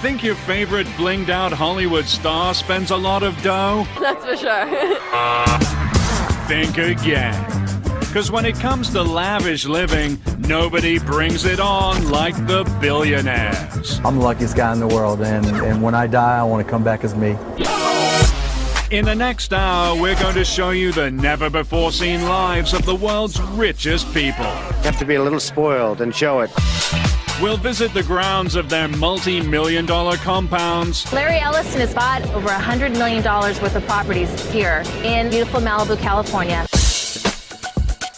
Think your favorite blinged out Hollywood star spends a lot of dough? That's for sure. Think again. Because when it comes to lavish living, nobody brings it on like the billionaires. I'm the luckiest guy in the world, and when I die, I want to come back as me. In the next hour, we're going to show you the never-before-seen lives of the world's richest people. You have to be a little spoiled and show it. We'll visit the grounds of their multi-million-dollar compounds. Larry Ellison has bought over $100 million worth of properties here in beautiful Malibu, California.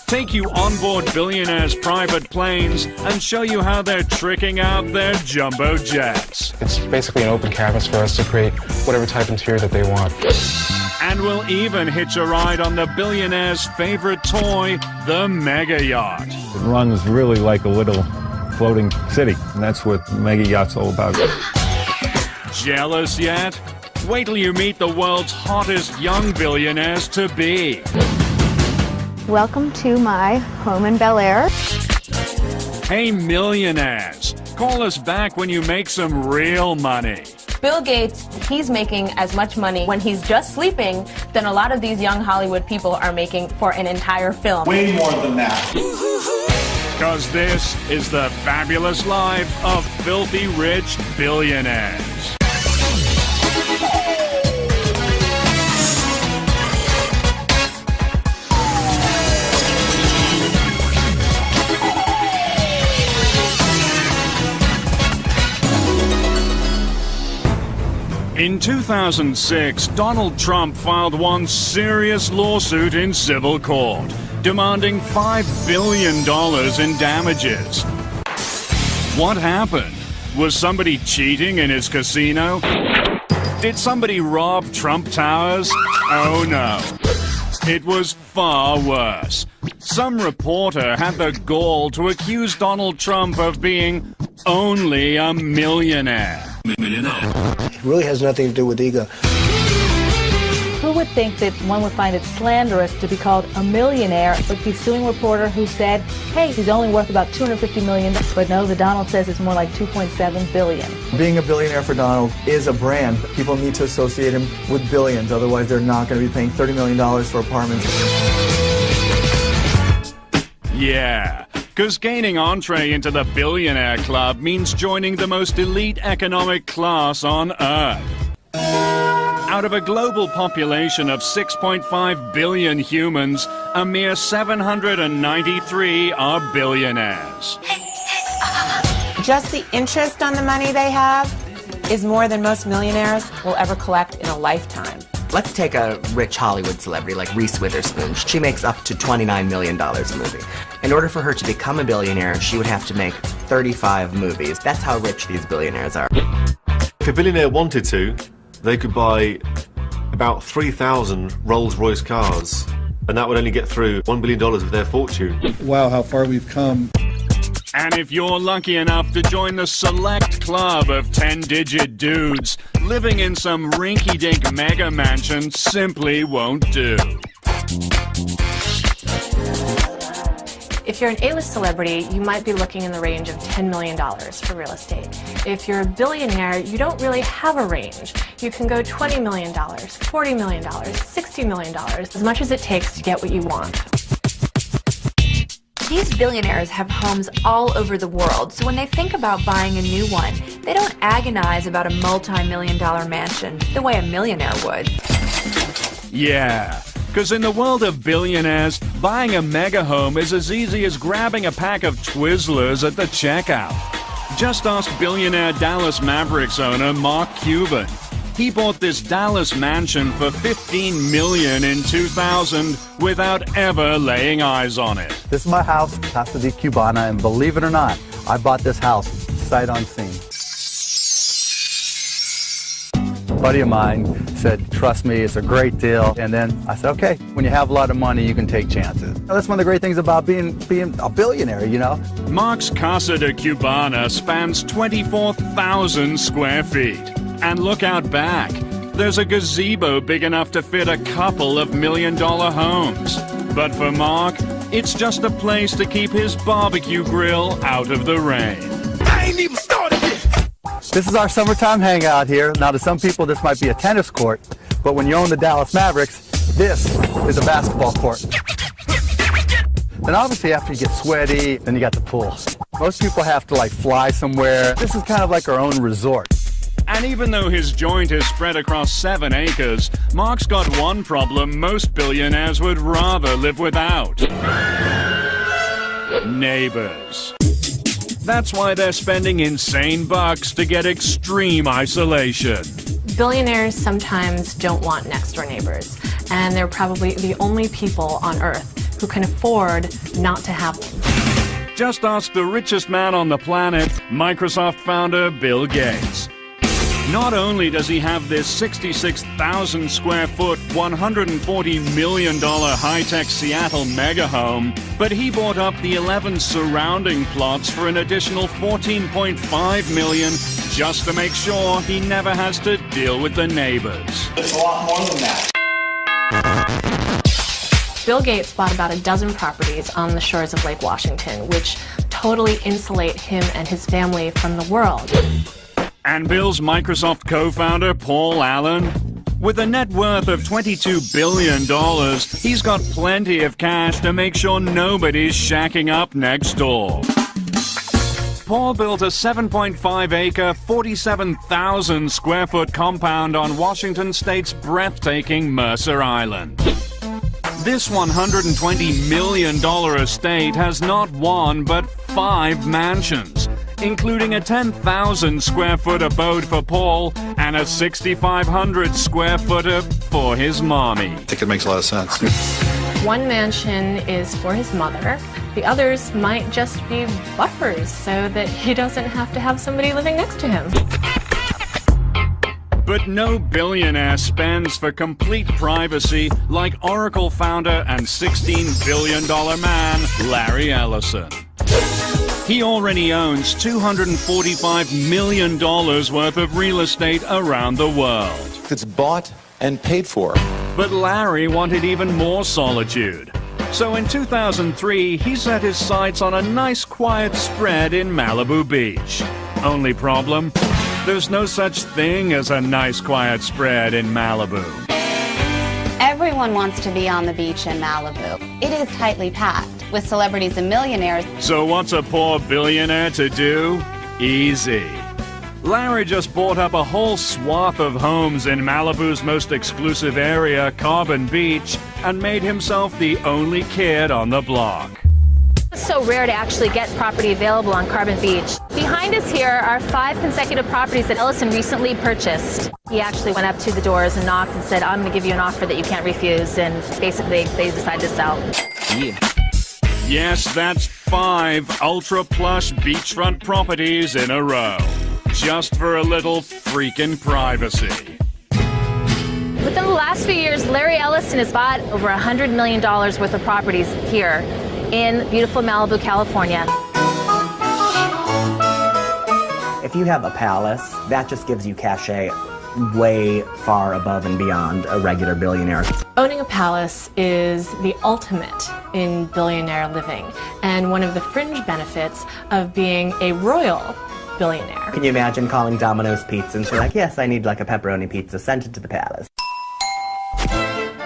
Take you on board billionaires' private planes and show you how they're tricking out their jumbo jets. It's basically an open canvas for us to create whatever type of interior that they want. And we'll even hitch a ride on the billionaire's favorite toy, the mega yacht. It runs really like a little floating city, and that's what mega yacht's all about. Jealous yet? Wait till you meet the world's hottest young billionaires to be. Welcome to my home in Bel Air. Hey millionaires, call us back when you make some real money. Bill Gates, he's making as much money when he's just sleeping than a lot of these young Hollywood people are making for an entire film. Way more than that. Because this is the fabulous life of filthy rich billionaires. In 2006, Donald Trump filed one serious lawsuit in civil court, demanding $5 billion in damages. What happened? Was somebody cheating in his casino? Did somebody rob Trump Towers? Oh no. It was far worse. Some reporter had the gall to accuse Donald Trump of being only a millionaire. It really has nothing to do with ego. Who would think that one would find it slanderous to be called a millionaire, but be suing a reporter who said, hey, he's only worth about $250 million, but no, the Donald says it's more like $2.7 billion. Being a billionaire for Donald is a brand. People need to associate him with billions, otherwise they're not going to be paying $30 million for apartments. Yeah, because gaining entree into the billionaire club means joining the most elite economic class on Earth. Out of a global population of 6.5 billion humans, a mere 793 are billionaires. Just the interest on the money they have is more than most millionaires will ever collect in a lifetime. Let's take a rich Hollywood celebrity like Reese Witherspoon. She makes up to $29 million a movie. In order for her to become a billionaire, she would have to make 35 movies. That's how rich these billionaires are. If a billionaire wanted to, they could buy about 3,000 Rolls-Royce cars, and that would only get through $1 billion of their fortune. Wow, how far we've come. And if you're lucky enough to join the select club of 10-digit dudes, living in some rinky-dink mega mansion simply won't do. If you're an A-list celebrity, you might be looking in the range of $10 million for real estate. If you're a billionaire, you don't really have a range. You can go $20 million, $40 million, $60 million, as much as it takes to get what you want. These billionaires have homes all over the world, so when they think about buying a new one, they don't agonize about a multi-million-dollar mansion the way a millionaire would. Yeah, because in the world of billionaires, buying a mega home is as easy as grabbing a pack of Twizzlers at the checkout. Just ask billionaire Dallas Mavericks owner Mark Cuban. He bought this Dallas mansion for $15 million in 2000 without ever laying eyes on it. This is my house, Casa de Cubana, and believe it or not, I bought this house sight unseen. A buddy of mine said, trust me, it's a great deal. And then I said, okay, when you have a lot of money, you can take chances. That's one of the great things about being a billionaire, you know? Mark's Casa de Cubana spans 24,000 square feet. And look out back. There's a gazebo big enough to fit a couple of million-dollar homes. But for Mark, it's just a place to keep his barbecue grill out of the rain. I ain't even started yet. This is our summertime hangout here. Now, to some people, this might be a tennis court, but when you own the Dallas Mavericks, this is a basketball court. Then obviously after you get sweaty, then you got the pool. Most people have to like fly somewhere. This is kind of like our own resort. And even though his joint is spread across 7 acres, Mark's got one problem most billionaires would rather live without. Neighbors. That's why they're spending insane bucks to get extreme isolation. Billionaires sometimes don't want next-door neighbors, and they're probably the only people on Earth who can afford not to have them. Just ask the richest man on the planet, Microsoft founder Bill Gates. Not only does he have this 66,000 square foot, $140 million high-tech Seattle mega home, but he bought up the 11 surrounding plots for an additional $14.5 million just to make sure he never has to deal with the neighbors. It's a lot more than that. Bill Gates bought about a dozen properties on the shores of Lake Washington, which totally insulate him and his family from the world. And Bill's Microsoft co-founder, Paul Allen? With a net worth of $22 billion, he's got plenty of cash to make sure nobody's shacking up next door. Paul built a 7.5-acre, 47,000 square foot compound on Washington State's breathtaking Mercer Island. This $120 million estate has not one but 5 mansions, including a 10,000 square foot abode for Paul and a 6,500 square footer for his mommy. I think it makes a lot of sense. One mansion is for his mother. The others might just be buffers so that he doesn't have to have somebody living next to him. But no billionaire spends for complete privacy like Oracle founder and $16 billion man Larry Ellison. He already owns $245 million worth of real estate around the world. It's bought and paid for. But Larry wanted even more solitude. So in 2003, he set his sights on a nice quiet spread in Malibu Beach. Only problem? There's no such thing as a nice quiet spread in Malibu. Everyone wants to be on the beach in Malibu. It is tightly packed with celebrities and millionaires. So what's a poor billionaire to do? Easy. Larry just bought up a whole swath of homes in Malibu's most exclusive area, Carbon Beach, and made himself the only kid on the block. It's so rare to actually get property available on Carbon Beach. Behind us here are 5 consecutive properties that Ellison recently purchased. He actually went up to the doors and knocked and said, I'm going to give you an offer that you can't refuse, and basically they decided to sell. Yeah. Yes, that's 5 ultra-plush beachfront properties in a row. Just for a little freaking privacy. Within the last few years, Larry Ellison has bought over $100 million worth of properties here in beautiful Malibu, California. If you have a palace, that just gives you cachet way far above and beyond a regular billionaire. Owning a palace is the ultimate in billionaire living, and one of the fringe benefits of being a royal billionaire. Can you imagine calling Domino's Pizza and say, like, yes, I need like a pepperoni pizza, sent it to the palace.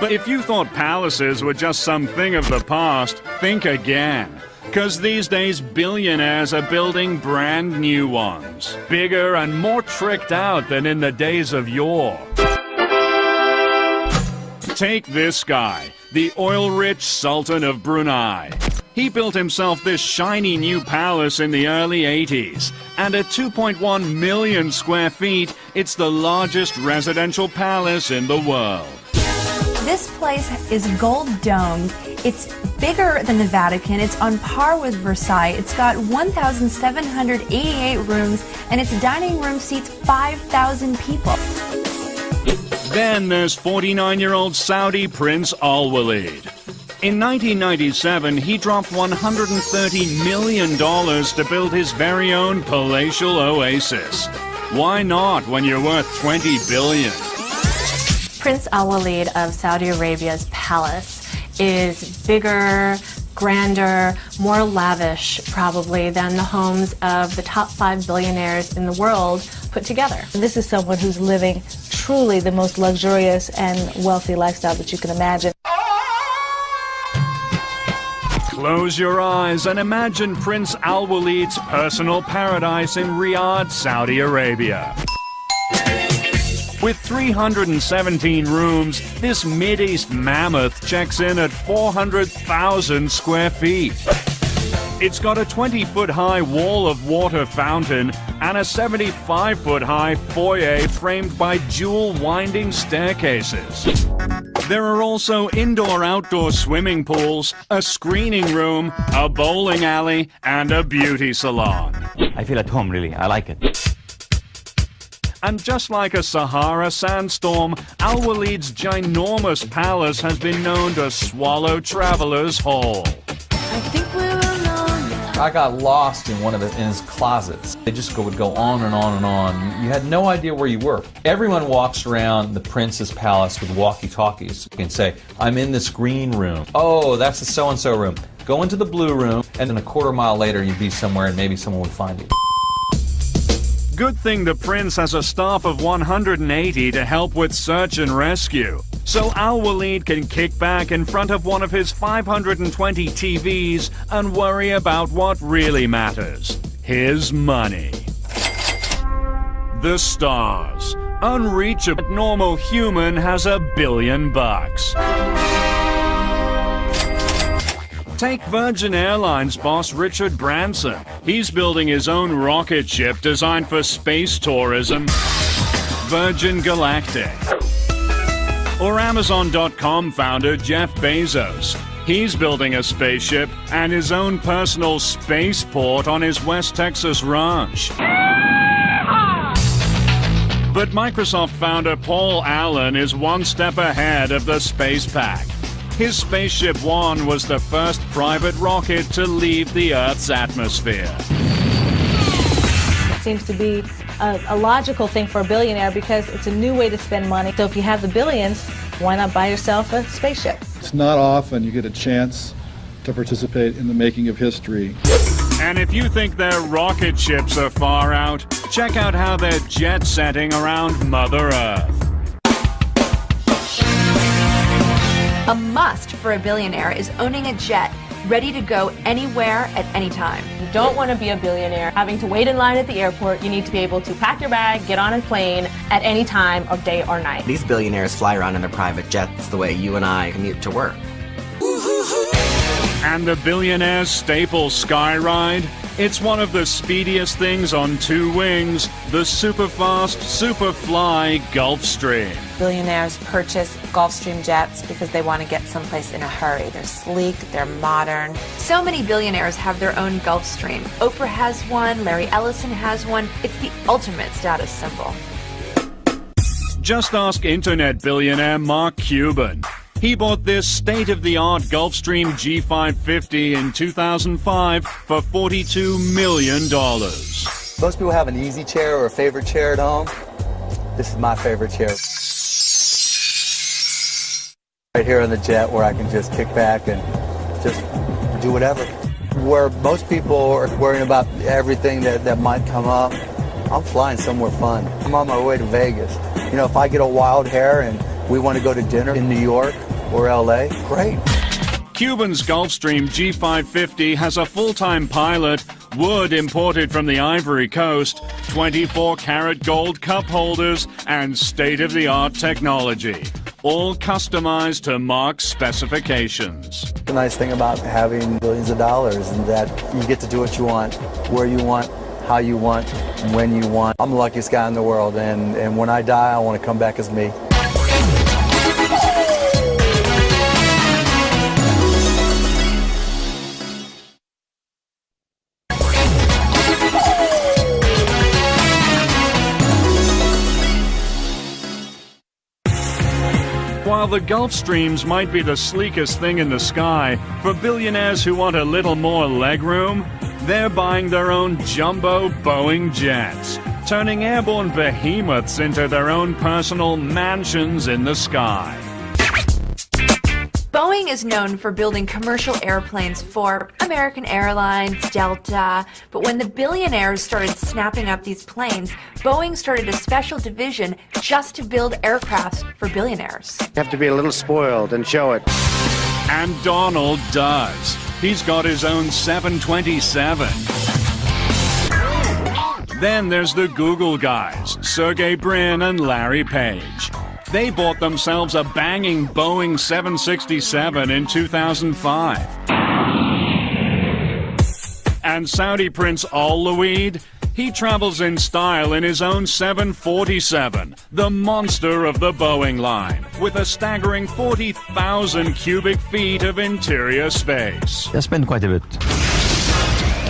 But if you thought palaces were just something of the past, think again. Because these days, billionaires are building brand new ones. Bigger and more tricked out than in the days of yore. Take this guy, the oil-rich Sultan of Brunei. He built himself this shiny new palace in the early 80s. And at 2.1 million square feet, it's the largest residential palace in the world. This place is gold-domed. It's bigger than the Vatican. It's on par with Versailles. It's got 1,788 rooms, and its dining room seats 5,000 people. Then there's 49-year-old Saudi Prince Al Walid. In 1997, he dropped $130 million to build his very own palatial oasis. Why not when you're worth $20 billion? Prince Al Walid of Saudi Arabia's palace is bigger, grander, more lavish, probably, than the homes of the top 5 billionaires in the world put together. This is someone who's living truly the most luxurious and wealthy lifestyle that you can imagine. Close your eyes and imagine Prince Al Waleed's personal paradise in Riyadh, Saudi Arabia. With 317 rooms, this Mideast mammoth checks in at 400,000 square feet. It's got a 20-foot-high wall of water fountain and a 75-foot-high foyer framed by dual winding staircases. There are also indoor-outdoor swimming pools, a screening room, a bowling alley, and a beauty salon. I feel at home, really. I like it. And just like a Sahara sandstorm, Al Waleed's ginormous palace has been known to swallow travelers whole. I think we will know. I got lost in in his closets. They just would go on and on and on. You had no idea where you were. Everyone walks around the prince's palace with walkie-talkies and say, I'm in this green room. Oh, that's the so-and-so room. Go into the blue room, and then a quarter mile later you'd be somewhere and maybe someone would find you. Good thing the prince has a staff of 180 to help with search and rescue. So Al Waleed can kick back in front of one of his 520 TVs and worry about what really matters. His money. The stars. Unreachable normal human has $1 billion. Take Virgin Airlines boss Richard Branson. He's building his own rocket ship designed for space tourism, Virgin Galactic. Or Amazon.com founder Jeff Bezos. He's building a spaceship and his own personal spaceport on his West Texas ranch. But Microsoft founder Paul Allen is one step ahead of the space pack. His Spaceship One was the first private rocket to leave the Earth's atmosphere. It seems to be a logical thing for a billionaire because it's a new way to spend money. So if you have the billions, why not buy yourself a spaceship? It's not often you get a chance to participate in the making of history. And if you think their rocket ships are far out, check out how they're jet setting around Mother Earth. A must for a billionaire is owning a jet ready to go anywhere at any time. You don't want to be a billionaire having to wait in line at the airport. You need to be able to pack your bag, get on a plane at any time of day or night. These billionaires fly around in their private jets the way you and I commute to work. And the billionaire's staple sky ride? It's one of the speediest things on two wings, the super-fast, super-fly Gulfstream. Billionaires purchase Gulfstream jets because they want to get someplace in a hurry. They're sleek, they're modern. So many billionaires have their own Gulfstream. Oprah has one, Larry Ellison has one. It's the ultimate status symbol. Just ask internet billionaire Mark Cuban. He bought this state-of-the-art Gulfstream G550 in 2005 for $42 million. Most people have an easy chair or a favorite chair at home. This is my favorite chair. Right here on the jet where I can just kick back and just do whatever. Where most people are worrying about everything that might come up, I'm flying somewhere fun. I'm on my way to Vegas. You know, if I get a wild hair and we want to go to dinner in New York or LA, great. Cuban's Gulfstream G550 has a full-time pilot, wood imported from the Ivory Coast, 24-karat gold cup holders, and state-of-the-art technology, all customized to Mark's specifications. The nice thing about having billions of dollars is that you get to do what you want, where you want, how you want, when you want. I'm the luckiest guy in the world, and when I die, I want to come back as me. While the Gulfstreams might be the sleekest thing in the sky, for billionaires who want a little more legroom, they're buying their own jumbo Boeing jets, turning airborne behemoths into their own personal mansions in the sky. Boeing is known for building commercial airplanes for American Airlines, Delta, but when the billionaires started snapping up these planes, Boeing started a special division just to build aircrafts for billionaires. You have to be a little spoiled and show it. And Donald does. He's got his own 727. Then there's the Google guys, Sergey Brin and Larry Page. They bought themselves a banging Boeing 767 in 2005. And Saudi Prince Al Luid, he travels in style in his own 747, the monster of the Boeing line, with a staggering 40,000 cubic feet of interior space. I spend quite a bit.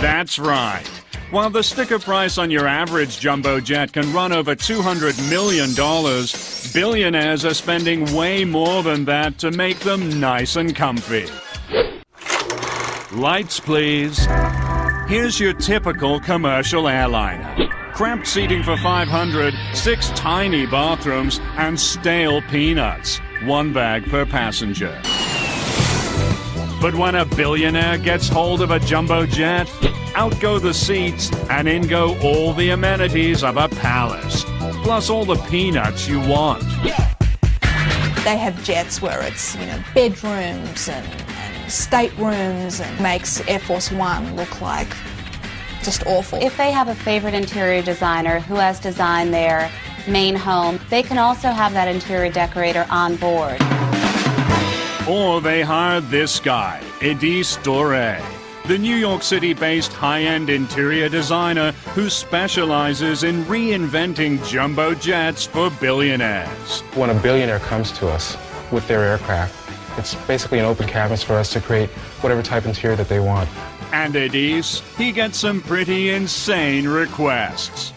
That's right. While the sticker price on your average jumbo jet can run over $200 million, billionaires are spending way more than that to make them nice and comfy. Lights, please. Here's your typical commercial airliner. Cramped seating for 500, 6 tiny bathrooms, and stale peanuts. 1 bag per passenger. But when a billionaire gets hold of a jumbo jet, out go the seats, and in go all the amenities of a palace. Plus all the peanuts you want. They have jets where it's, bedrooms and staterooms, and makes Air Force One look like just awful. If they have a favorite interior designer who has designed their main home, they can also have that interior decorator on board. Or they hired this guy, Eddie Storey, the New York City-based high-end interior designer who specializes in reinventing jumbo jets for billionaires. When a billionaire comes to us with their aircraft, it's basically an open canvas for us to create whatever type interior that they want. And Eddie's, he gets some pretty insane requests.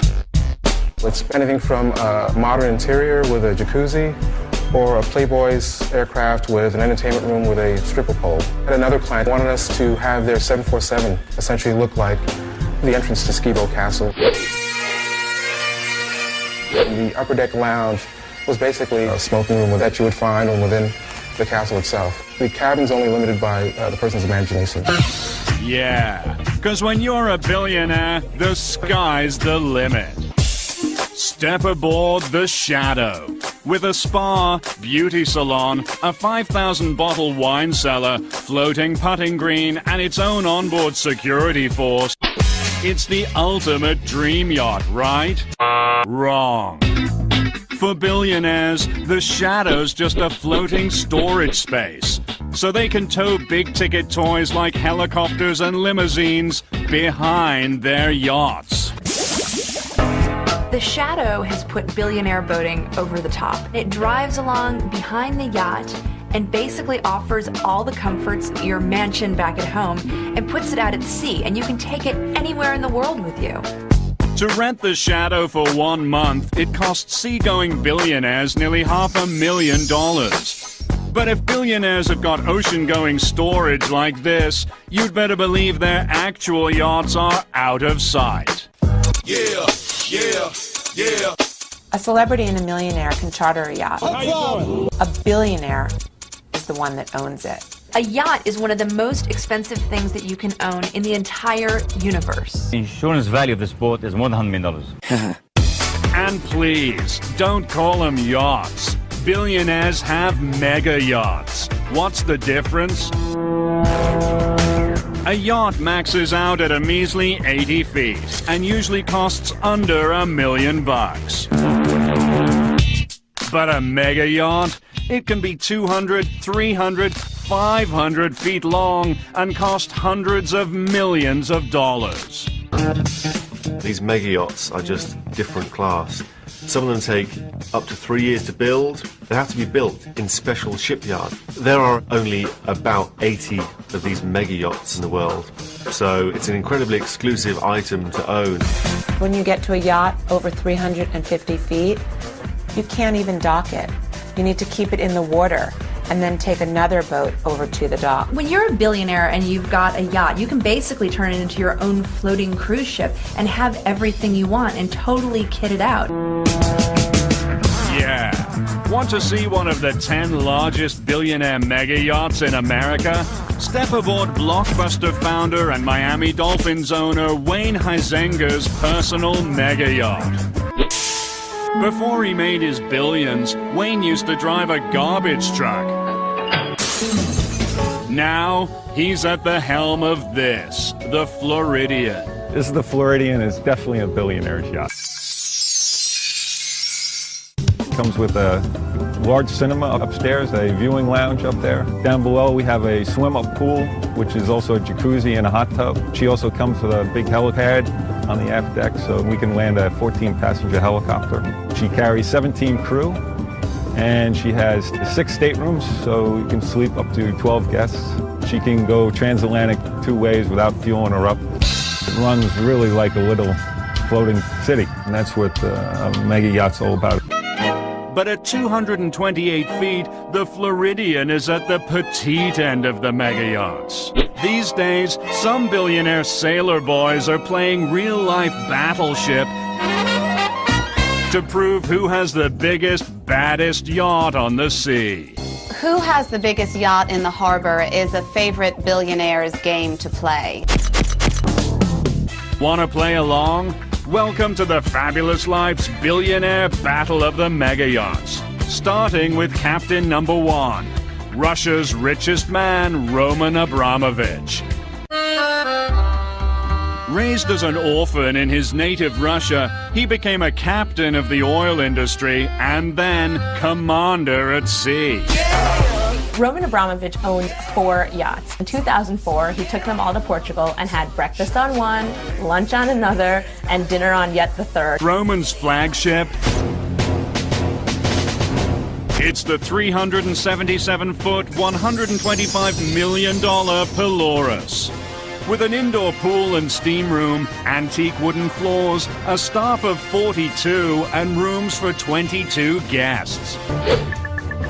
It's anything from a modern interior with a jacuzzi, or a Playboy's aircraft with an entertainment room with a stripper pole. And another client wanted us to have their 747 essentially look like the entrance to Skibo Castle. The upper deck lounge was basically a smoking room that you would find within the castle itself. The cabin's only limited by the person's imagination. Yeah, because when you're a billionaire, the sky's the limit. Step aboard the Shadow. With a spa, beauty salon, a 5,000-bottle wine cellar, floating putting green, and its own onboard security force, it's the ultimate dream yacht, right? Wrong. For billionaires, the Shadow's just a floating storage space, so they can tow big-ticket toys like helicopters and limousines behind their yachts. The Shadow has put billionaire boating over the top. It drives along behind the yacht and basically offers all the comforts of your mansion back at home and puts it out at sea, and you can take it anywhere in the world with you. To rent the Shadow for 1 month, it costs seagoing billionaires nearly $500,000. But if billionaires have got ocean-going storage like this, you'd better believe their actual yachts are out of sight. Yeah. A celebrity and a millionaire can charter a yacht. A billionaire is the one that owns it. A yacht is one of the most expensive things that you can own in the entire universe. The insurance value of this boat is more than $100 million. And please, don't call them yachts. Billionaires have mega yachts. What's the difference? A yacht maxes out at a measly 80 feet and usually costs under $1 million. But a mega yacht, it can be 200, 300, 500 feet long and cost hundreds of millions of dollars. These mega yachts are just different class. Some of them take up to 3 years to build. They have to be built in special shipyards. There are only about 80 of these mega yachts in the world, so it's an incredibly exclusive item to own. When you get to a yacht over 350 feet, you can't even dock it. You need to keep it in the water and then take another boat over to the dock. When you're a billionaire and you've got a yacht, you can basically turn it into your own floating cruise ship and have everything you want and totally kit it out. yeah. Want to see one of the 10 largest billionaire mega yachts in America? Step aboard Blockbuster founder and Miami Dolphins owner Wayne Huizenga's personal mega yacht. Before he made his billions, Wayne used to drive a garbage truck. Now, he's at the helm of this, the Floridian. This is the Floridian. It's definitely a billionaire's yacht. Comes with a large cinema upstairs, a viewing lounge up there. Down below we have a swim-up pool, which is also a jacuzzi and a hot tub. She also comes with a big helipad on the aft deck, so we can land a 14-passenger helicopter. She carries 17 crew, and she has 6 staterooms, so you can sleep up to 12 guests. She can go transatlantic 2 ways without fueling her up. It runs really like a little floating city, and that's what a mega yacht's all about. But at 228 feet, the Floridian is at the petite end of the mega yachts. These days, some billionaire sailor boys are playing real-life battleship to prove who has the biggest, baddest yacht on the sea. Who has the biggest yacht in the harbor is a favorite billionaire's game to play. Want to play along? Welcome to the Fabulous Life's Billionaire Battle of the Mega Yachts. Starting with Captain Number 1, Russia's richest man, Roman Abramovich. Raised as an orphan in his native Russia, he became a captain of the oil industry and then commander at sea. Roman Abramovich owns 4 yachts. In 2004, he took them all to Portugal and had breakfast on one, lunch on another, and dinner on yet the third. Roman's flagship, it's the 377-foot, $125 million Polaris. With an indoor pool and steam room, antique wooden floors, a staff of 42, and rooms for 22 guests.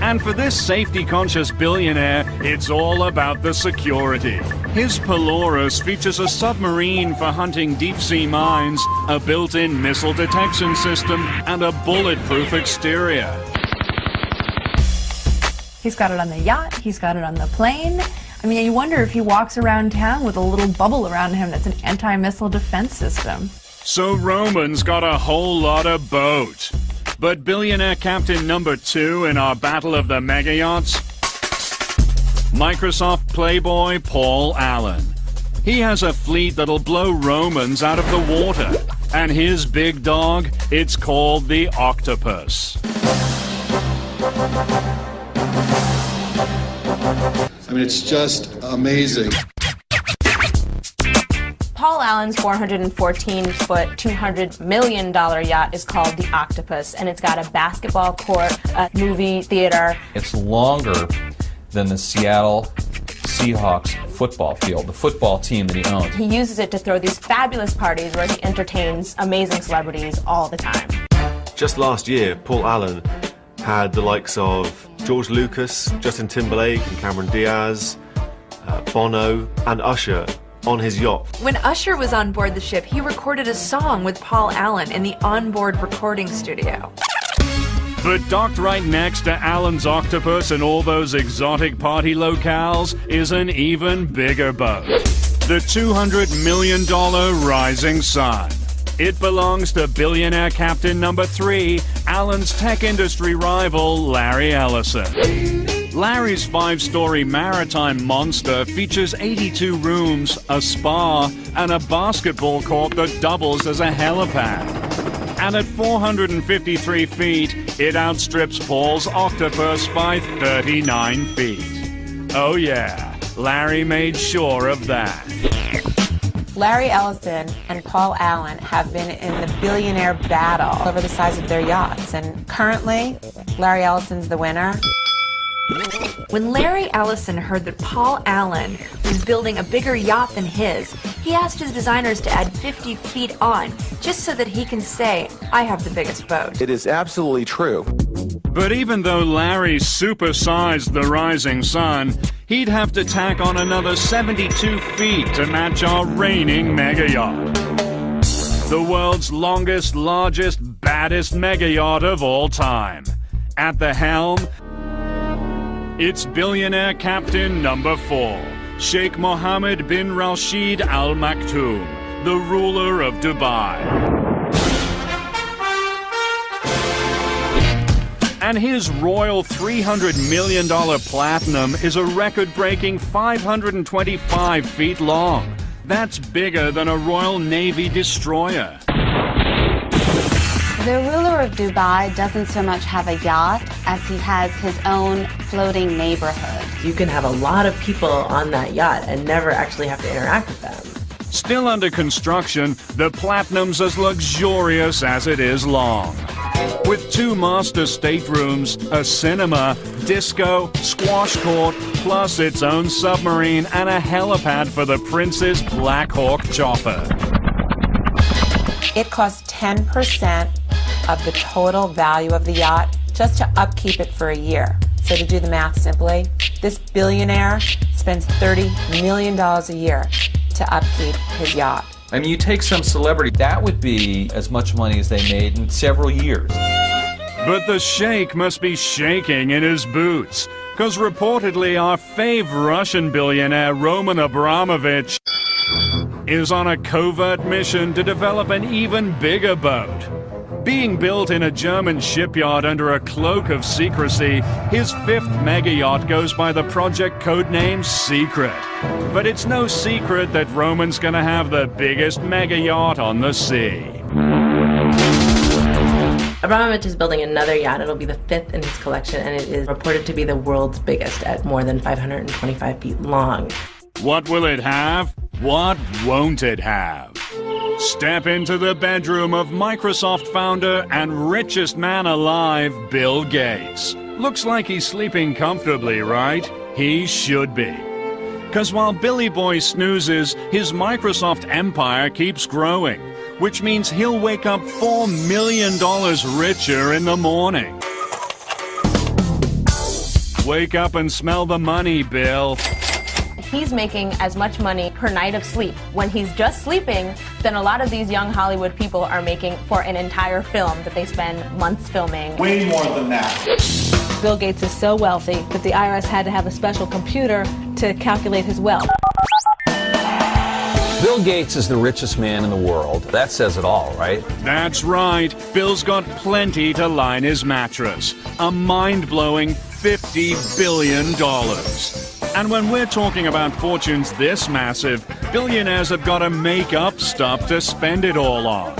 And for this safety-conscious billionaire, it's all about the security. His Polaris features a submarine for hunting deep-sea mines, a built-in missile detection system, and a bulletproof exterior. He's got it on the yacht, he's got it on the plane. I mean, you wonder if he walks around town with a little bubble around him that's an anti-missile defense system. So Roman's got a whole lot of boat. But billionaire Captain Number 2 in our Battle of the Mega Yachts? Microsoft playboy Paul Allen. He has a fleet that'll blow Romans out of the water. And his big dog, it's called the Octopus. I mean, it's just amazing. Paul Allen's 414-foot, $200 million yacht is called the Octopus, and it's got a basketball court, a movie theater. It's longer than the Seattle Seahawks football field, the football team that he owns. He uses it to throw these fabulous parties where he entertains amazing celebrities all the time. Just last year, Paul Allen had the likes of George Lucas, Justin Timberlake and Cameron Diaz, Bono and Usher on his yacht. When Usher was on board the ship, he recorded a song with Paul Allen in the onboard recording studio. But docked right next to Allen's Octopus and all those exotic party locales is an even bigger boat. The $200 million Rising Sun. It belongs to billionaire Captain Number 3, Allen's tech industry rival, Larry Ellison. Larry's 5-story maritime monster features 82 rooms, a spa, and a basketball court that doubles as a helipad. And at 453 feet, it outstrips Paul's Octopus by 39 feet. Oh yeah, Larry made sure of that. Larry Ellison and Paul Allen have been in the billionaire battle over the size of their yachts, and currently, Larry Ellison's the winner. When Larry Ellison heard that Paul Allen was building a bigger yacht than his, he asked his designers to add 50 feet on, just so that he can say, I have the biggest boat. It is absolutely true. But even though Larry supersized the Rising Sun, he'd have to tack on another 72 feet to match our reigning mega yacht. The world's longest, largest, baddest mega yacht of all time. At the helm, it's billionaire captain number 4, Sheikh Mohammed bin Rashid Al Maktoum, the ruler of Dubai. And his royal $300 million platinum is a record-breaking 525 feet long. That's bigger than a Royal Navy destroyer. The ruler of Dubai doesn't so much have a yacht as he has his own floating neighborhood. You can have a lot of people on that yacht and never actually have to interact with them. Still under construction, the Platinum's as luxurious as it is long. With 2 master staterooms, a cinema, disco, squash court, plus its own submarine and a helipad for the Prince's Black Hawk chopper. It costs 10% of the total value of the yacht just to upkeep it for a year. So to do the math simply, this billionaire spends $30 million a year to upkeep his yacht. I mean, you take some celebrity, that would be as much money as they made in several years. But the sheikh must be shaking in his boots, because reportedly our fave Russian billionaire Roman Abramovich is on a covert mission to develop an even bigger boat. Being built in a German shipyard under a cloak of secrecy, his 5th mega yacht goes by the project codename Secret. But it's no secret that Roman's gonna have the biggest mega yacht on the sea. Abramovich is building another yacht. It'll be the 5th in his collection, and it is reported to be the world's biggest at more than 525 feet long. What will it have? What won't it have? Step into the bedroom of Microsoft founder and richest man alive, Bill Gates. Looks like he's sleeping comfortably, right? He should be. 'Cause while Billy Boy snoozes, his Microsoft empire keeps growing, which means he'll wake up $4 million richer in the morning. Wake up and smell the money, Bill. He's making as much money per night of sleep when he's just sleeping than a lot of these young Hollywood people are making for an entire film that they spend months filming. Way more than that. Bill Gates is so wealthy that the IRS had to have a special computer to calculate his wealth. Bill Gates is the richest man in the world. That says it all, right? That's right. Bill's got plenty to line his mattress. A mind-blowing $50 billion. And when we're talking about fortunes this massive, billionaires have got to make up stuff to spend it all on.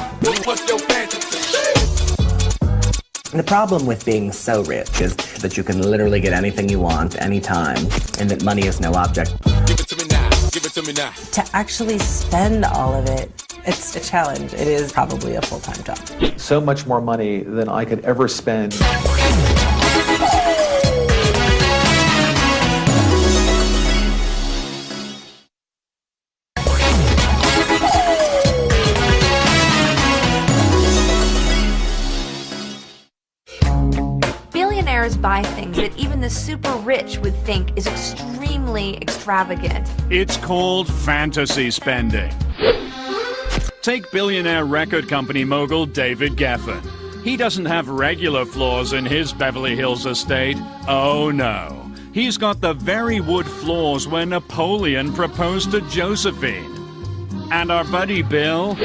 The problem with being so rich is that you can literally get anything you want, anytime, and that money is no object. Give it to me now. Give it to me now. To actually spend all of it, it's a challenge. It is probably a full-time job. So much more money than I could ever spend. Billionaires buy things that even the super rich would think is extremely extravagant. It's called fantasy spending. Take billionaire record company mogul David Geffen. He doesn't have regular floors in his Beverly Hills estate. Oh no. He's got the very wood floors where Napoleon proposed to Josephine. And our buddy Bill?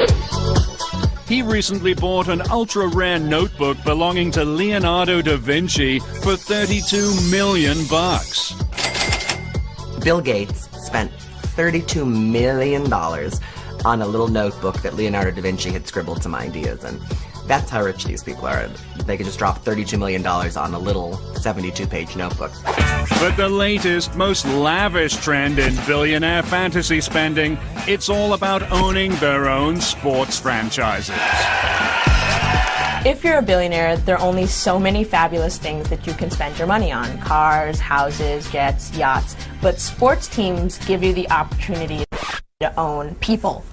He recently bought an ultra-rare notebook belonging to Leonardo da Vinci for $32 million. Bill Gates spent $32 million on a little notebook that Leonardo da Vinci had scribbled some ideas in. That's how rich these people are. They could just drop $32 million on a little 72-page notebook. But the latest, most lavish trend in billionaire fantasy spending, it's all about owning their own sports franchises. If you're a billionaire, there are only so many fabulous things that you can spend your money on. Cars, houses, jets, yachts. But sports teams give you the opportunity to own people.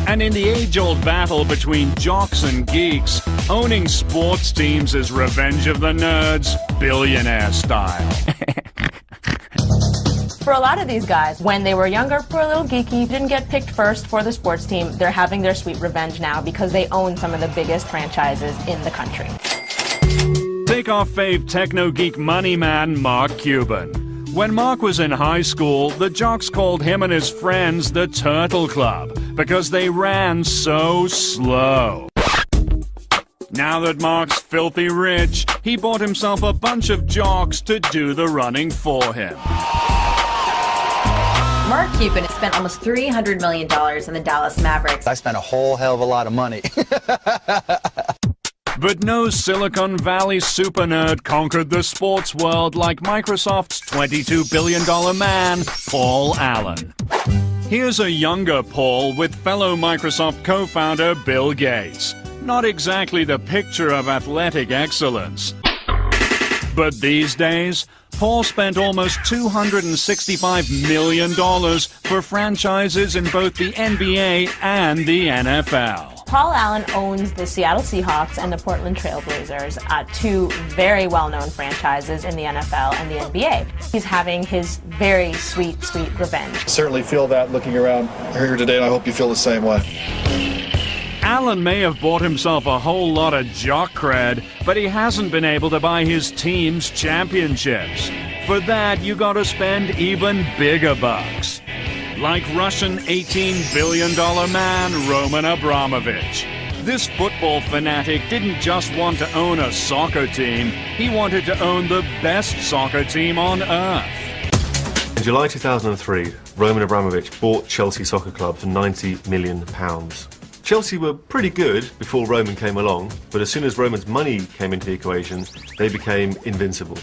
And in the age-old battle between jocks and geeks, owning sports teams is revenge of the nerds, billionaire style. For a lot of these guys, when they were younger, poor little geeky, didn't get picked first for the sports team. They're having their sweet revenge now because they own some of the biggest franchises in the country. our fave techno-geek money man, Mark Cuban. When Mark was in high school, the jocks called him and his friends the Turtle Club because they ran so slow. Now that Mark's filthy rich, he bought himself a bunch of jocks to do the running for him. Mark Cuban has spent almost $300 million in the Dallas Mavericks. I spent a whole hell of a lot of money. But no Silicon Valley super nerd conquered the sports world like Microsoft's $22 billion man, Paul Allen. Here's a younger Paul with fellow Microsoft co-founder Bill Gates. Not exactly the picture of athletic excellence. But these days, Paul spent almost $265 million for franchises in both the NBA and the NFL. Paul Allen owns the Seattle Seahawks and the Portland Trail Blazers, two very well-known franchises in the NFL and the NBA. He's having his very sweet, sweet revenge. I certainly feel that looking around here today, and I hope you feel the same way. Allen may have bought himself a whole lot of jock cred, but he hasn't been able to buy his team's championships. For that, you gotta spend even bigger bucks. Like Russian $18 billion man Roman Abramovich. This football fanatic didn't just want to own a soccer team, he wanted to own the best soccer team on earth. In July 2003, Roman Abramovich bought Chelsea Soccer Club for £90 million. Chelsea were pretty good before Roman came along, but as soon as Roman's money came into the equation, they became invincible.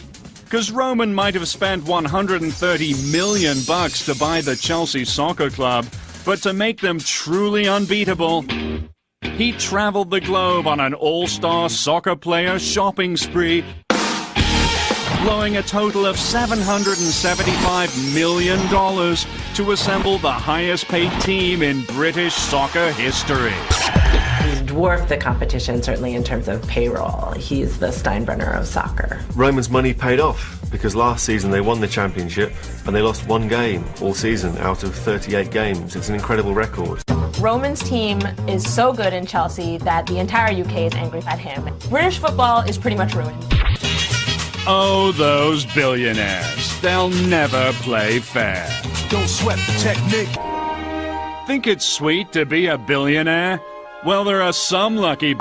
Because Roman might have spent $130 million to buy the Chelsea Soccer Club, but to make them truly unbeatable, he traveled the globe on an all-star soccer player shopping spree, blowing a total of $775 million to assemble the highest-paid team in British soccer history. He's dwarfed the competition, certainly in terms of payroll. He's the Steinbrenner of soccer. Roman's money paid off because last season they won the championship and they lost one game all season out of 38 games. It's an incredible record. Roman's team is so good in Chelsea that the entire UK is angry at him. British football is pretty much ruined. Oh, those billionaires. They'll never play fair. Don't sweat the technique. Think it's sweet to be a billionaire? Well, there are some lucky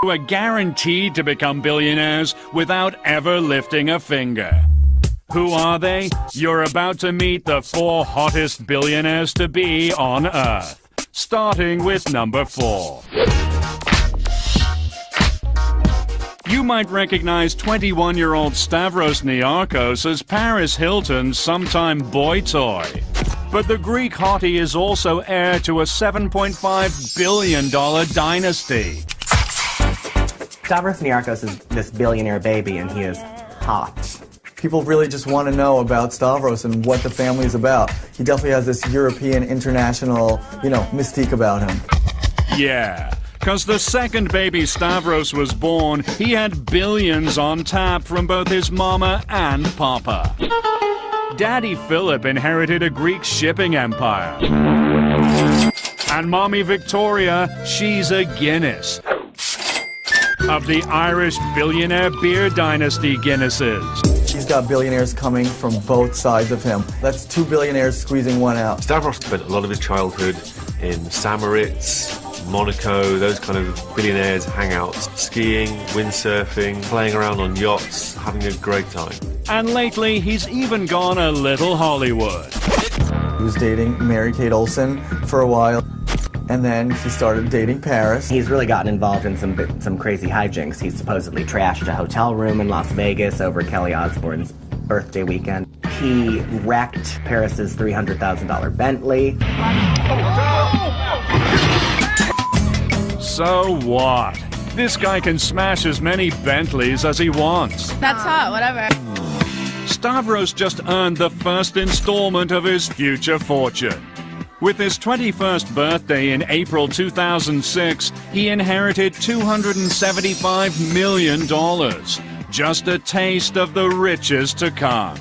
who are guaranteed to become billionaires without ever lifting a finger. Who are they? You're about to meet the 4 hottest billionaires to be on Earth. Starting with number 4. You might recognize 21-year-old Stavros Niarchos as Paris Hilton's sometime boy toy. But the Greek hottie is also heir to a $7.5 billion dynasty. Stavros Niarchos is this billionaire baby, and he is hot. People really just want to know about Stavros and what the family is about. He definitely has this European, international, mystique about him. Yeah, because the second baby Stavros was born, he had billions on tap from both his mama and papa. Daddy Philip inherited a Greek shipping empire. And Mommy Victoria, she's a Guinness. Of the Irish billionaire beer dynasty Guinnesses. He's got billionaires coming from both sides of him. That's 2 billionaires squeezing one out. Stavros spent a lot of his childhood in Seperate, Monaco, those kind of billionaires' hangouts. Skiing, windsurfing, playing around on yachts, having a great time. And lately, he's even gone a little Hollywood. He was dating Mary-Kate Olsen for a while, and then he started dating Paris. He's really gotten involved in some crazy hijinks. He's supposedly trashed a hotel room in Las Vegas over Kelly Osbourne's birthday weekend. He wrecked Paris's $300,000 Bentley. So what? This guy can smash as many Bentleys as he wants. That's hot, whatever. Stavros just earned the first installment of his future fortune. With his 21st birthday in April 2006, he inherited $275 million. Just a taste of the riches to come.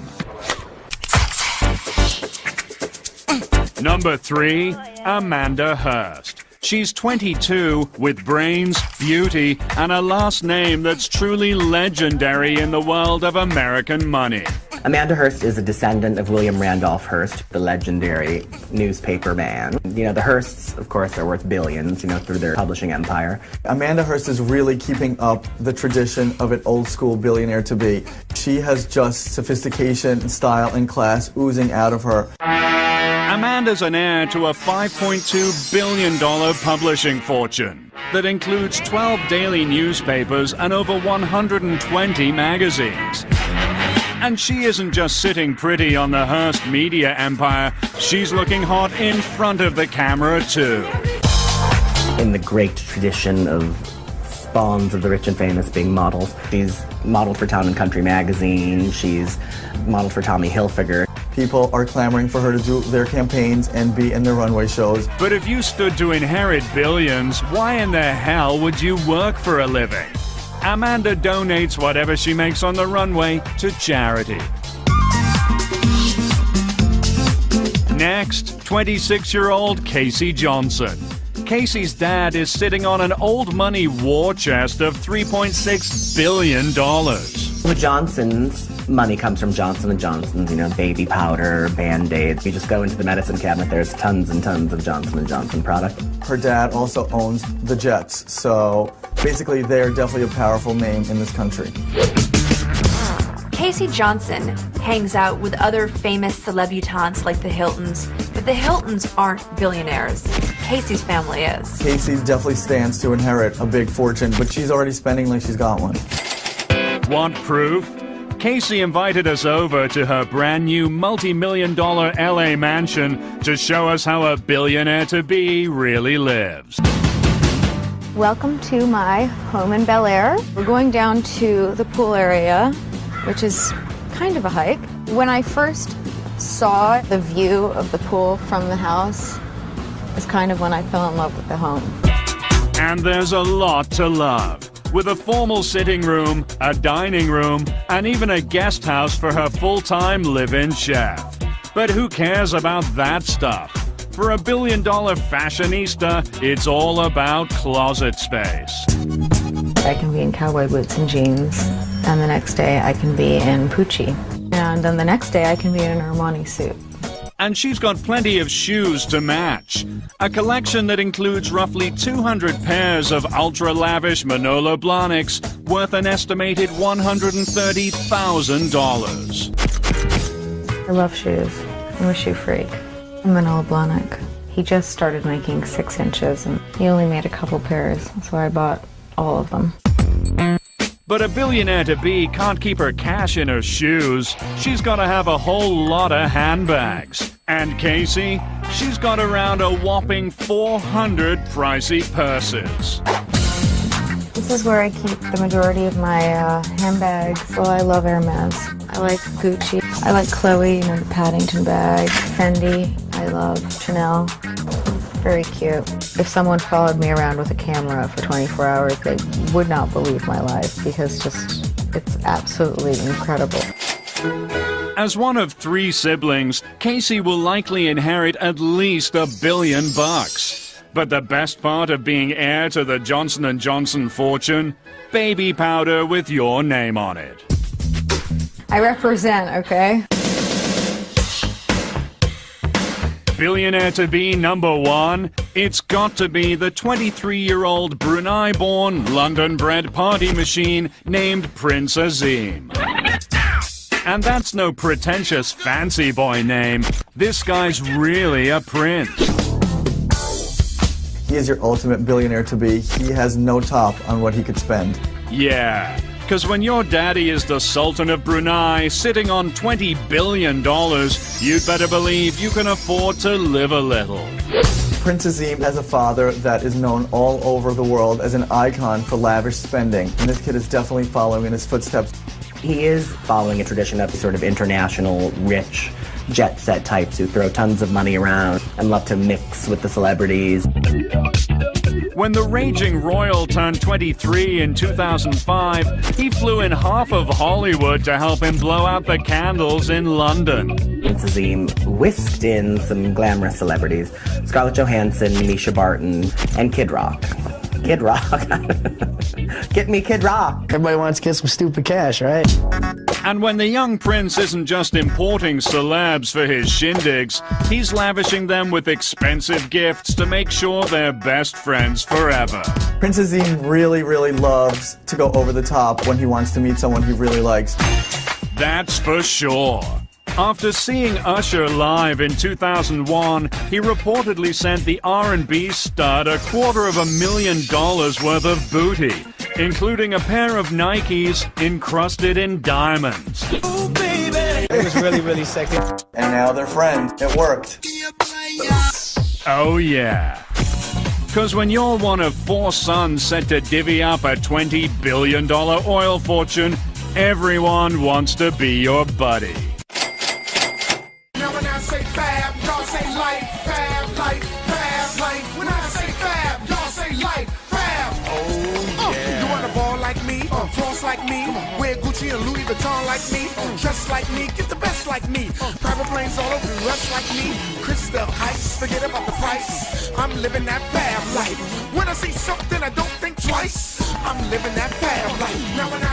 Number 3, Amanda Hearst. She's 22, with brains, beauty, and a last name that's truly legendary in the world of American money. Amanda Hearst is a descendant of William Randolph Hearst, the legendary newspaper man. You know, the Hearsts, of course, are worth billions, through their publishing empire. Amanda Hearst is really keeping up the tradition of an old-school billionaire-to-be. She has just sophistication, style, and class oozing out of her. Amanda's an heir to a $5.2 billion publishing fortune that includes 12 daily newspapers and over 120 magazines. And she isn't just sitting pretty on the Hearst media empire, she's looking hot in front of the camera too. In the great tradition of spawns of the rich and famous being models, she's modeled for Town & Country magazine, she's modeled for Tommy Hilfiger. People are clamoring for her to do their campaigns and be in their runway shows. But if you stood to inherit billions, why in the hell would you work for a living? Amanda donates whatever she makes on the runway to charity. Next, 26-year-old Casey Johnson. Casey's dad is sitting on an old money war chest of $3.6 billion. The Johnsons' money comes from Johnson & Johnson's, baby powder, Band-Aids. You just go into the medicine cabinet, there's tons and tons of Johnson & Johnson product. Her dad also owns the Jets, so basically they're definitely a powerful name in this country. Casey Johnson hangs out with other famous celebutantes like the Hiltons, but the Hiltons aren't billionaires. Casey's family is. Casey definitely stands to inherit a big fortune, but she's already spending like she's got one. Want proof? Casey invited us over to her brand new multi-million-dollar LA mansion to show us how a billionaire-to-be really lives. Welcome to my home in Bel Air. We're going down to the pool area, which is kind of a hike. When I first saw the view of the pool from the house, is kind of when I fell in love with the home. And there's a lot to love. With a formal sitting room, a dining room, and even a guest house for her full-time live-in chef. But who cares about that stuff? For a billion-dollar fashionista, it's all about closet space. I can be in cowboy boots and jeans, and the next day I can be in Pucci. And then the next day I can be in an Armani suit. And she's got plenty of shoes to match. A collection that includes roughly 200 pairs of ultra-lavish Manolo Blahniks worth an estimated $130,000. I love shoes. I'm a shoe freak. Manolo Blahnik. He just started making 6 inches, and he only made a couple pairs, so I bought all of them. But a billionaire-to-be can't keep her cash in her shoes. She's got to have a whole lot of handbags. And Casey, she's got around a whopping 400 pricey purses. This is where I keep the majority of my handbags. Well, I love Hermes. I like Gucci. I like Chloe, the Paddington bag. Fendi. I love Chanel. Very cute. If someone followed me around with a camera for 24 hours, they would not believe my life because it's absolutely incredible. As one of 3 siblings, Casey will likely inherit at least $1 billion. But the best part of being heir to the Johnson & Johnson fortune? Baby powder with your name on it. I represent, okay? Billionaire-to-be number 1, it's got to be the 23-year-old Brunei-born, London-bred party machine named Prince Azim. And that's no pretentious fancy boy name. This guy's really a prince. He is your ultimate billionaire-to-be. He has no top on what he could spend. Yeah. Because when your daddy is the Sultan of Brunei, sitting on $20 billion, you'd better believe you can afford to live a little. Prince Azim has a father that is known all over the world as an icon for lavish spending, and this kid is definitely following in his footsteps. He is following a tradition of sort of international, rich, jet-set types who throw tons of money around and love to mix with the celebrities. When the raging royal turned 23 in 2005, he flew in half of Hollywood to help him blow out the candles in London. Prince Azim whisked in some glamorous celebrities: Scarlett Johansson, Misha Barton, and Kid Rock. Kid Rock. Get me Kid Rock. Everybody wants to get some stupid cash, right? And when the young prince isn't just importing celebs for his shindigs, he's lavishing them with expensive gifts to make sure they're best friends forever. Prince Azim really, really loves to go over the top when he wants to meet someone he really likes. That's for sure. After seeing Usher live in 2001, he reportedly sent the R&B stud $250,000 worth of booty, including a pair of Nikes encrusted in diamonds. Ooh, baby. It was really, really sexy. And now they're friends. It worked. Oh yeah. Because when you're one of 4 sons set to divvy up a $20 billion oil fortune, everyone wants to be your buddy. Say fab, y'all say life, fab, life, fab, life. When I say fab, y'all say life, fab. Oh, yeah. You wanna ball like me, floss like me, wear Gucci and Louis Vuitton like me, dress like me, get the best like me, private planes all over the rest like me, crystal ice, forget about the price. I'm living that fab life. When I see something I don't think twice, I'm living that fab life. Now when I